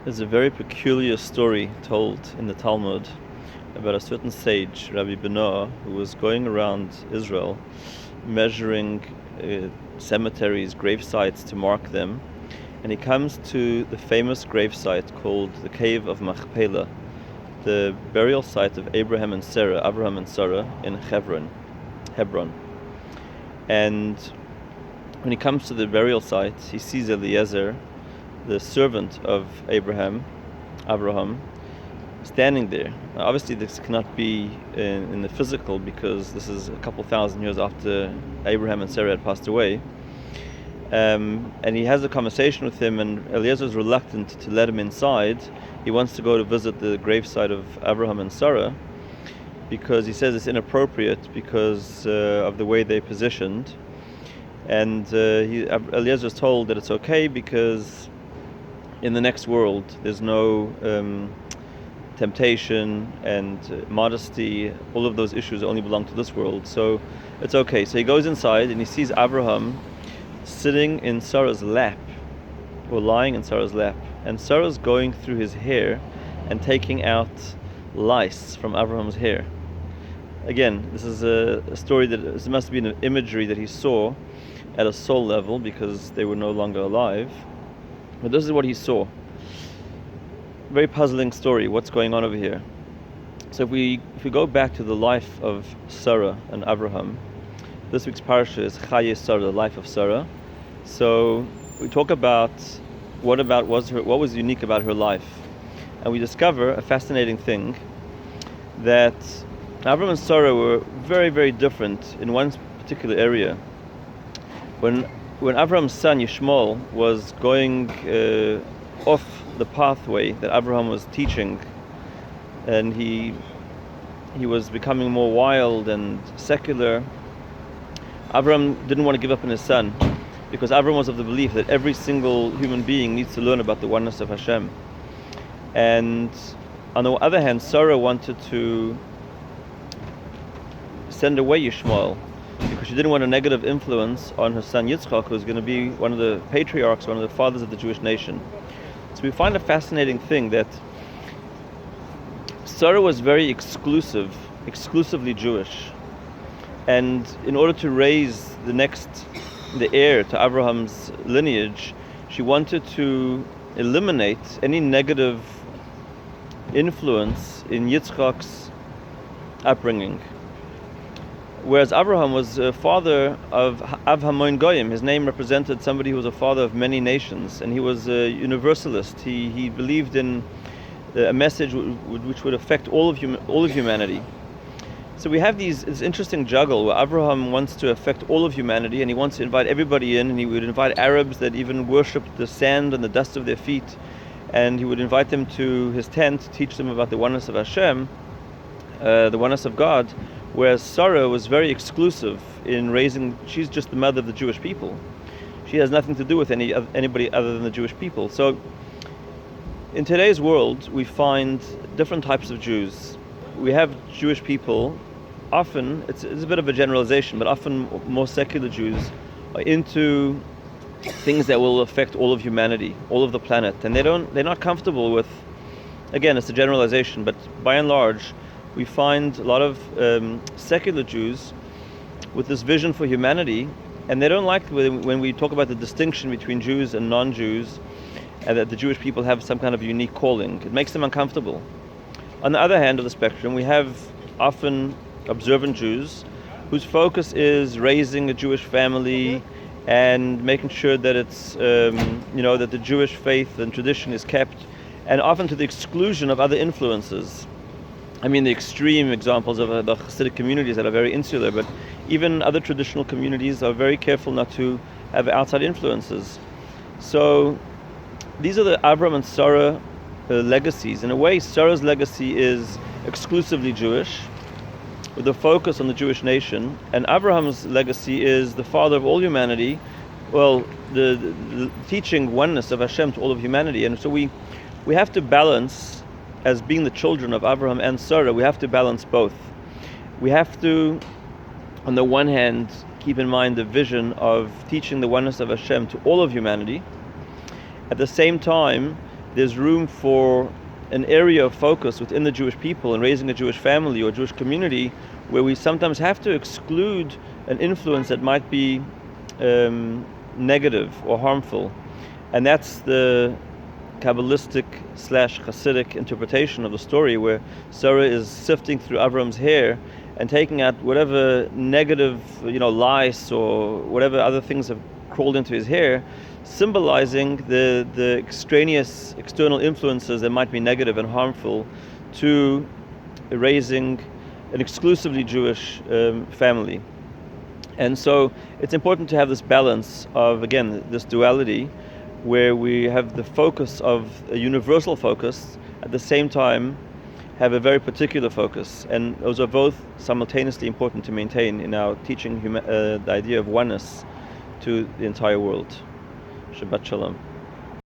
There's a very peculiar story told in the Talmud about a certain sage, Rabbi Benoah, who was going around Israel measuring cemeteries, grave sites to mark them, and he comes to the famous grave site called the Cave of Machpelah, the burial site of Abraham and Sarah in Hebron. And when he comes to the burial site, he sees Eliezer, the servant of Abraham, standing there. Now, obviously this cannot be in the physical, because this is a couple thousand years after Abraham and Sarah had passed away. And he has a conversation with him, and Eliezer is reluctant to let him inside. He wants to go to visit the gravesite of Abraham and Sarah, because he says it's inappropriate because of the way they're positioned. And Eliezer is told that it's okay because in the next world there's no temptation and modesty. All of those issues only belong to this world, so it's okay. So he goes inside and he sees Abraham sitting in Sarah's lap, or lying in Sarah's lap, and Sarah's going through his hair and taking out lice from Abraham's hair. Again, this is a story that this must be an imagery that he saw at a soul level, because they were no longer alive. But this is what he saw. Very puzzling story. What's going on over here? So if we go back to the life of Sarah and Abraham, this week's parasha is Chayei Sara, the life of Sarah. So we talk about what was unique about her life, and we discover a fascinating thing, that Abraham and Sarah were very, very different in one particular area. When Abraham's son Yishmael was going off the pathway that Abraham was teaching, and he was becoming more wild and secular, Abraham didn't want to give up on his son, because Abraham was of the belief that every single human being needs to learn about the oneness of Hashem. And on the other hand, Sarah wanted to send away Yishmael, because she didn't want a negative influence on her son Yitzchak, who was going to be one of the patriarchs, one of the fathers of the Jewish nation. So we find a fascinating thing, that Sarah was very exclusively Jewish, and in order to raise the heir to Abraham's lineage, she wanted to eliminate any negative influence in Yitzchak's upbringing. Whereas Abraham was a father of Av Hamoin Goyim. His name represented somebody who was a father of many nations, and he was a universalist. He believed in a message which would affect all of humanity. So we have this interesting juggle where Abraham wants to affect all of humanity, and he wants to invite everybody in, and he would invite Arabs that even worshipped the sand and the dust of their feet, and he would invite them to his tent, teach them about the oneness of Hashem, the oneness of God. Whereas Sarah was very exclusive in raising. She's just the mother of the Jewish people. She has nothing to do with anybody other than the Jewish people. So in today's world, we find different types of Jews. We have Jewish people, often, it's a bit of a generalization, but often more secular Jews are into things that will affect all of humanity, all of the planet. And they're not comfortable with, again, it's a generalization, but by and large, we find a lot of secular Jews with this vision for humanity, and they don't like when we talk about the distinction between Jews and non-Jews, and that the Jewish people have some kind of unique calling. It makes them uncomfortable. On the other hand of the spectrum, we have often observant Jews whose focus is raising a Jewish family and making sure that it's that the Jewish faith and tradition is kept, and often to the exclusion of other influences. I mean, the extreme examples of the Hasidic communities that are very insular, but even other traditional communities are very careful not to have outside influences. So these are the Abraham and Sarah legacies. In a way, Sarah's legacy is exclusively Jewish, with a focus on the Jewish nation, and Abraham's legacy is the father of all humanity, the teaching oneness of Hashem to all of humanity. And so we have to balance, as being the children of Abraham and Sarah, we have to balance both. We have to, on the one hand, keep in mind the vision of teaching the oneness of Hashem to all of humanity. At the same time, there's room for an area of focus within the Jewish people and raising a Jewish family or Jewish community where we sometimes have to exclude an influence that might be negative or harmful. And that's the Kabbalistic / Hasidic interpretation of the story, where Sarah is sifting through Avram's hair and taking out whatever negative, lice or whatever other things have crawled into his hair, symbolizing the extraneous external influences that might be negative and harmful to raising an exclusively Jewish family. And so it's important to have this balance of, again, this duality, where we have the focus of a universal focus, at the same time have a very particular focus. And those are both simultaneously important to maintain in our teaching the idea of oneness to the entire world. Shabbat Shalom.